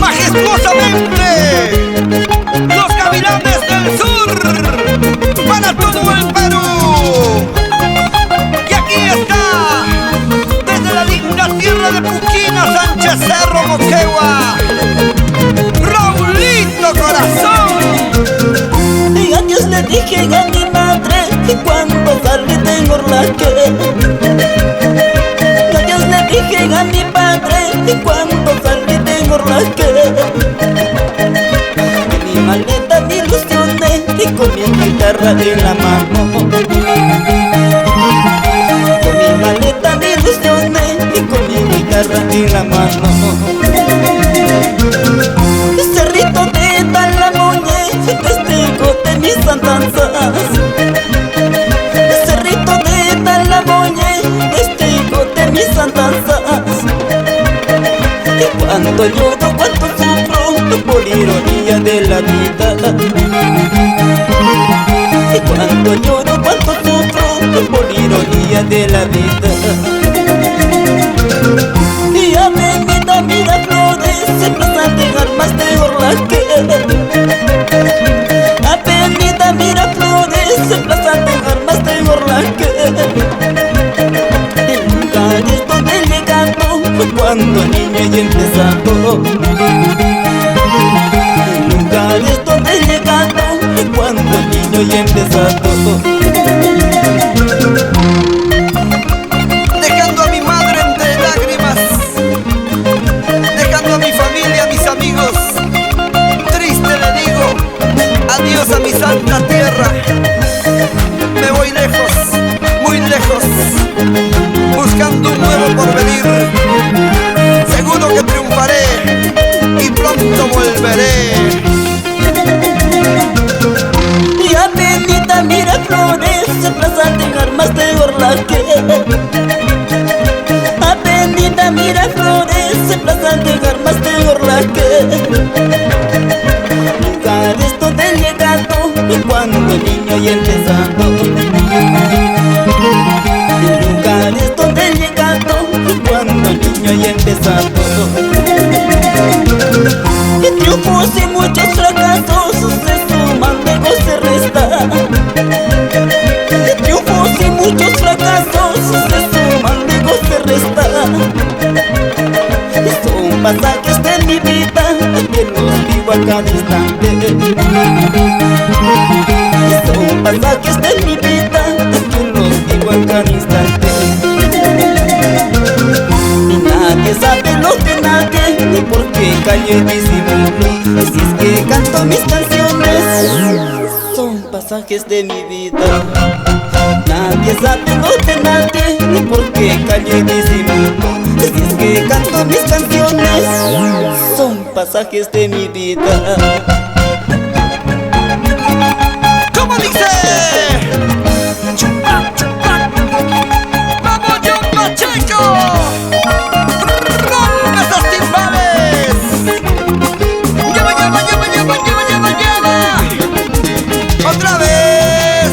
Majestuosamente, los gavilanes del sur, para todo el Perú. Y aquí está, desde la linda tierra de Puquina, Sánchez Cerro, Moquegua, Raulito Corazón. Y adiós le dije a mi madre que cuando salí de Morlaque. Adiós le dije a mi padre que cuando salí de Morlaque. En mi maleta me ilusioné y con mi guitarra en la mano. Con mi maleta me ilusioné y con mi guitarra en la mano. Cerrito de Talamoñe, testigo de mis andanzas. Cerrito de Talamoñe, testigo de mis andanzas. Y cuando lloro, cuando sufro, por ironía de la vida. Y cuando lloro, cuando sufro, por ironía de la vida. Y a Benita Miraflores se pasan de armas de Morlaque. A Benita Miraflores se pasan de armas de Morlaque. En lugares donde he llegado cuando niño y empezado. En lugares donde he llegado cuando niño y empezado. Dejando a mi madre entre lágrimas, dejando a mi familia, a mis amigos. Triste le digo adiós a mi santa tierra. Me voy lejos, muy lejos, buscando un nuevo porvenir. Seguro que triunfaré y pronto volveré. Y a Benita Miraflores se pasan de armas de Morlaque. A Benita Miraflores se pasan de armas de Morlaque. Lugares donde he llegado cuando niño y empezando. Lugares donde he llegado cuando niño y empezando. Y triunfos y muchos fracasos se suman, luego se restan. Y triunfos y muchos fracasos se suman, luego se restan. Y son pasajes de mi vida que los vivo a cada instante. Y son pasajes de mi vida que los vivo a cada instante. Y nadie sabe lo que nadie, ni por qué callo y disimulo. Si es que canto mis canciones, son pasajes de mi vida. Nadie sabe lo que nadie, ni por qué callo y disimulo. Si es que canto mis canciones, son pasajes de mi vida. ¿Cómo dice? Chupac, chupac. ¡Vamos, John Pacheco! ¡Rompe esos timbales! ¡Lleva, lleva, lleva, lleva, lleva, lleva, lleva! ¡Otra vez!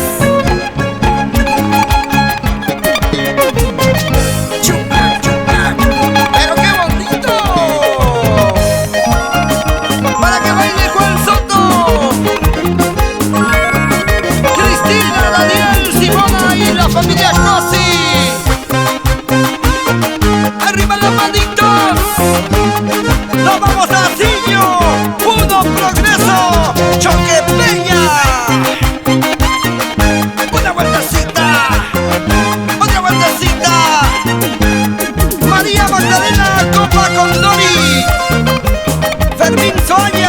¡Chupac, chupac! ¡Pero qué bonito! ¡Para que baile Juan Soto! Cristina, Daniel, Simona y la familia Cosi. ¡Arriba las manitos! ¡Nos vamos a Sillo! ¡Uno Progreso! ¡Choque Peña! ¡Una vueltecita! ¡Otra vueltecita! María Magdalena Copa con Dori. Fermín Soaña.